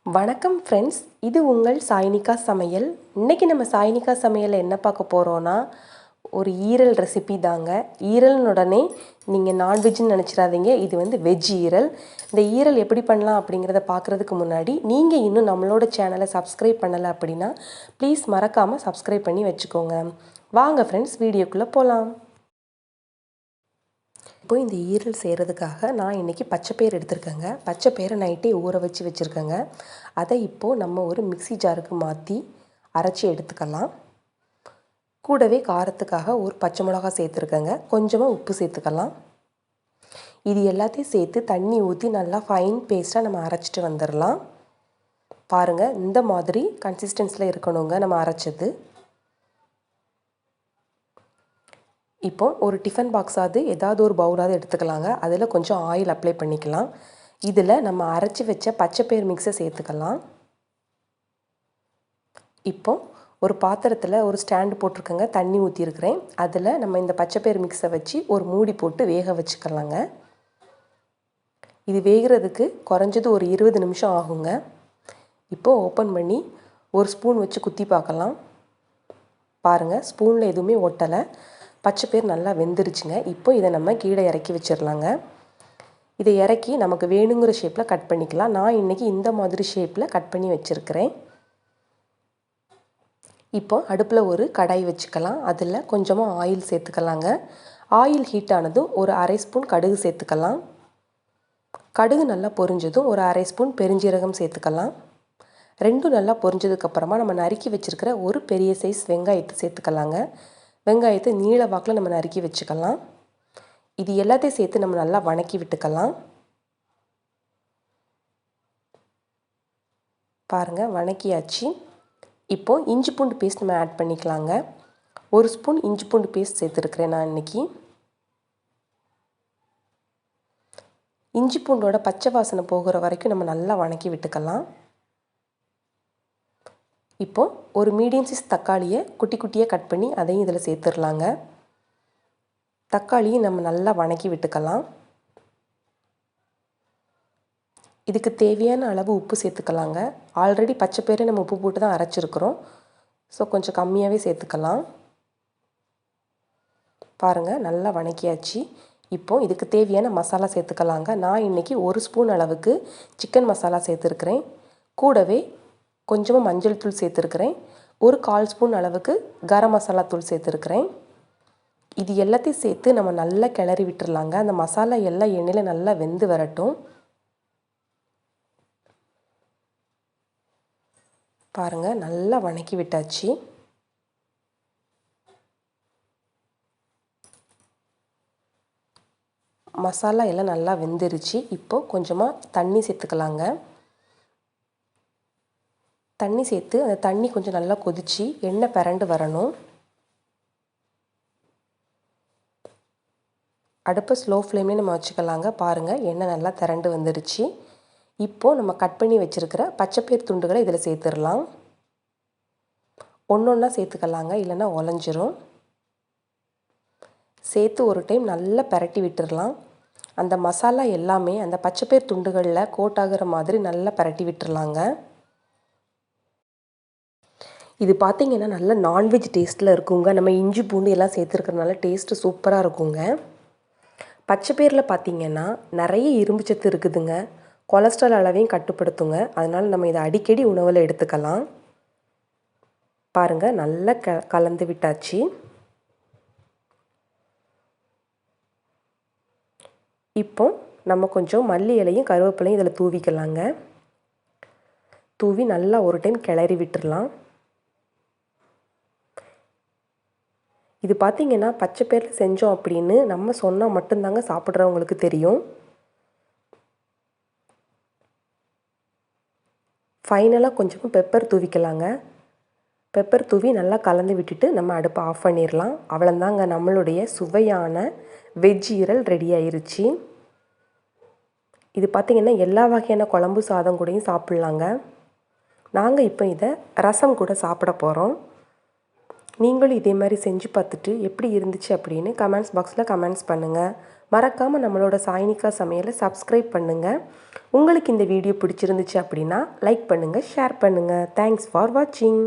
வணக்கம் ஃப்ரெண்ட்ஸ், இது உங்கள் சாய்னிகா சமையல். இன்றைக்கி நம்ம சாய்னிகா சமையலில் என்ன பார்க்க போகிறோன்னா, ஒரு ஈரல் ரெசிபி தாங்க. ஈரல்னு உடனே நீங்கள் நான்வெஜ்ஜுன்னு நினச்சிடாதீங்க, இது வெஜ் ஈரல். இந்த ஈரல் எப்படி பண்ணலாம் அப்படிங்கிறத பார்க்குறதுக்கு முன்னாடி நீங்கள் இன்னும் நம்மளோட சேனலை சப்ஸ்கிரைப் பண்ணலை அப்படின்னா ப்ளீஸ் மறக்காமல் சப்ஸ்கிரைப் பண்ணி வச்சுக்கோங்க. வாங்க ஃப்ரெண்ட்ஸ், வீடியோக்குள்ளே போகலாம். இப்போ இந்த ஈரல் செய்கிறதுக்காக நான் இன்றைக்கி பச்சைப்பயிறு எடுத்திருக்கேங்க. பச்சைப்பயிரை நைட்டே ஊற வச்சுருக்கேங்க. அதை இப்போது நம்ம ஒரு மிக்ஸி ஜாருக்கு மாற்றி அரைச்சி எடுத்துக்கலாம். கூடவே காரத்துக்காக ஒரு பச்சை மிளகா சேர்த்துருக்கேங்க. கொஞ்சமாக உப்பு சேர்த்துக்கலாம். இது எல்லாத்தையும் சேர்த்து தண்ணி ஊற்றி நல்லா ஃபைன் பேஸ்ட்டாக நம்ம அரைச்சிட்டு வந்துடலாம். பாருங்கள், இந்த மாதிரி கன்சிஸ்டன்ஸில் இருக்கணுங்க நம்ம அரைச்சது. இப்போ ஒரு டிஃபன் பாக்ஸாவது ஏதாவது ஒரு பவுலாவது எடுத்துக்கலாங்க. அதில் கொஞ்சம் ஆயில் அப்ளை பண்ணிக்கலாம். இதில் நம்ம அரைச்சி வச்ச பச்சைப்பயிறு மிக்ஸை சேர்த்துக்கலாம். இப்போ ஒரு பாத்திரத்தில் ஒரு ஸ்டாண்டு போட்டிருக்கேங்க, தண்ணி ஊற்றிருக்கிறேன். அதில் நம்ம இந்த பச்சைப்பயிறு மிக்ஸை வச்சு ஒரு மூடி போட்டு வேக வச்சுக்கலாங்க. இது வேகிறதுக்கு குறைஞ்சது ஒரு 20 நிமிஷம் ஆகுங்க. இப்போது ஓப்பன் பண்ணி ஒரு ஸ்பூன் வச்சு குத்தி பார்க்கலாம். பாருங்கள், ஸ்பூனில் எதுவுமே ஒட்டலை. பச்சைப்பயிறு நல்லா வெந்துருச்சுங்க. இப்போ இதை நம்ம கீழே இறக்கி வச்சிடலாங்க. இதை இறக்கி நமக்கு வேணுங்கிற ஷேப்பில் கட் பண்ணிக்கலாம். நான் இன்றைக்கி இந்த மாதிரி ஷேப்பில் கட் பண்ணி வச்சுருக்கிறேன். இப்போ அடுப்பில் ஒரு கடாய் வச்சுக்கலாம். அதில் கொஞ்சமாக ஆயில் சேர்த்துக்கலாங்க. ஆயில் ஹீட் ஆனதும் ஒரு அரை ஸ்பூன் கடுகு சேர்த்துக்கலாம். கடுகு நல்லா பொரிஞ்சதும் ஒரு அரை ஸ்பூன் பெருஞ்சீரகம் சேர்த்துக்கலாம். ரெண்டும் நல்லா பொரிஞ்சதுக்கப்புறமா நம்ம நறுக்கி வச்சுருக்கிற ஒரு பெரிய சைஸ் வெங்காயத்தை சேர்த்துக்கலாங்க. வெங்காயத்தை நீள வாக்கில் நம்ம நறுக்கி வச்சுக்கலாம். இது எல்லாத்தையும் சேர்த்து நம்ம நல்லா வணக்கி விட்டுக்கலாம். பாருங்கள், வணக்கியாச்சு. இப்போது இஞ்சி பூண்டு பேஸ்ட் நம்ம ஆட் பண்ணிக்கலாங்க. ஒரு ஸ்பூன் இஞ்சி பூண்டு பேஸ்ட் சேர்த்துருக்கிறேன் நான் இன்றைக்கி. இஞ்சி பூண்டோட பச்சை வாசனை போகிற வரைக்கும் நம்ம நல்லா வணக்கி விட்டுக்கலாம். இப்போது ஒரு மீடியம் சைஸ் தக்காளியை குட்டி குட்டியாக கட் பண்ணி அதையும் இதில் சேர்த்துடலாங்க. தக்காளியை நம்ம நல்லா வணக்கி விட்டுக்கலாம். இதுக்கு தேவையான அளவு உப்பு சேர்த்துக்கலாங்க. ஆல்ரெடி பச்சைப்பயிறு நம்ம உப்பு போட்டு தான் அரைச்சிருக்கிறோம். ஸோ கொஞ்சம் கம்மியாகவே சேர்த்துக்கலாம். பாருங்கள், நல்லா வணக்கியாச்சு. இப்போது இதுக்கு தேவையான மசாலா சேர்த்துக்கலாங்க. நான் இன்றைக்கி ஒரு ஸ்பூன் அளவுக்கு சிக்கன் மசாலா சேர்த்துருக்கிறேன். கூடவே கொஞ்சமாக மஞ்சள் தூள் சேர்த்துருக்கிறேன். ஒரு 1/4 ஸ்பூன் அளவுக்கு கரம் மசாலா தூள் சேர்த்துருக்கிறேன். இது எல்லாத்தையும் சேர்த்து நம்ம நல்லா கிளறி விட்டுறலாங்க. அந்த மசாலா எல்லாம் எண்ணெயில் நல்லா வெந்து வரட்டும். பாருங்கள், நல்லா வணக்கி விட்டாச்சு. மசாலா எல்லாம் நல்லா வெந்துருச்சு. இப்போது கொஞ்சமாக தண்ணி சேர்த்துக்கலாங்க. தண்ணி சேர்த்து அந்த தண்ணி கொஞ்சம் நல்லா கொதித்து எண்ணெய் பிரண்டு வரணும். அடுப்பை ஸ்லோ ஃப்ளேம்லேயே நம்ம வச்சுக்கலாங்க. பாருங்கள், எண்ணெய் நல்லா திரண்டு வந்துடுச்சு. இப்போது நம்ம கட் பண்ணி வச்சுருக்கிற பச்சைப்பயிறு துண்டுகளை இதில் சேர்த்துடலாம். ஒன்றா சேர்த்துக்கலாங்க, இல்லைன்னா உலஞ்சிரும். சேர்த்து ஒரு டைம் நல்லா பிரட்டி விட்டுடலாம். அந்த மசாலா எல்லாமே அந்த பச்சைப்பயிறு துண்டுகளில் கோட் ஆகிற மாதிரி நல்லா பிரட்டி விட்டுறலாங்க. இது பார்த்திங்கன்னா நல்ல நான்வெஜ் டேஸ்ட்டில் இருக்குங்க. நம்ம இஞ்சி பூண்டு எல்லாம் சேர்த்துருக்கறனால டேஸ்ட்டு சூப்பராக இருக்குங்க. பச்சைப்பயிரில் பார்த்திங்கன்னா நிறைய இரும்பு சத்து இருக்குதுங்க. கொலஸ்ட்ரால் அளவையும் கட்டுப்படுத்துங்க. அதனால் நம்ம இதை அடிக்கடி உணவில் எடுத்துக்கலாம். பாருங்கள், நல்லா கலந்து விட்டாச்சு. இப்போ நம்ம கொஞ்சம் மல்லி இலையும் கருவேப்பிலையும் இதில் தூவிக்கலாங்க. தூவி நல்லா ஒரு டைம் கிளறி விட்டுடலாம். இது பார்த்திங்கன்னா பச்சைப்பயிரில் செஞ்சோம் அப்படின்னு நம்ம சொன்னால் மட்டும்தாங்க சாப்பிட்றவங்களுக்கு தெரியும். ஃபைனலாக கொஞ்சமாக பெப்பர் தூவிக்கலாங்க. பெப்பர் தூவி நல்லா கலந்து விட்டுட்டு நம்ம அடுப்பை ஆஃப் பண்ணிடலாம். அவ்வளோதாங்க, நம்மளுடைய சுவையான வெஜ் ஈரல் ரெடி ஆயிருச்சு. இது பார்த்திங்கன்னா எல்லா வகையான குழம்பு சாதம் கூடயும் சாப்பிட்லாங்க. நாங்கள் இப்போ இதை ரசம் கூட சாப்பிட போகிறோம். நீங்களும் இதே மாதிரி செஞ்சு பார்த்துட்டு எப்படி இருந்துச்சு அப்படின்னு கமெண்ட்ஸ் பாக்ஸில் கமெண்ட்ஸ் பண்ணுங்கள். மறக்காமல் நம்மளோட சாய்னிகா சமையலை சப்ஸ்கிரைப் பண்ணுங்கள். உங்களுக்கு இந்த வீடியோ பிடிச்சிருந்துச்சு அப்படின்னா லைக் பண்ணுங்கள், ஷேர் பண்ணுங்கள். தேங்க்ஸ் ஃபார் வாட்சிங்.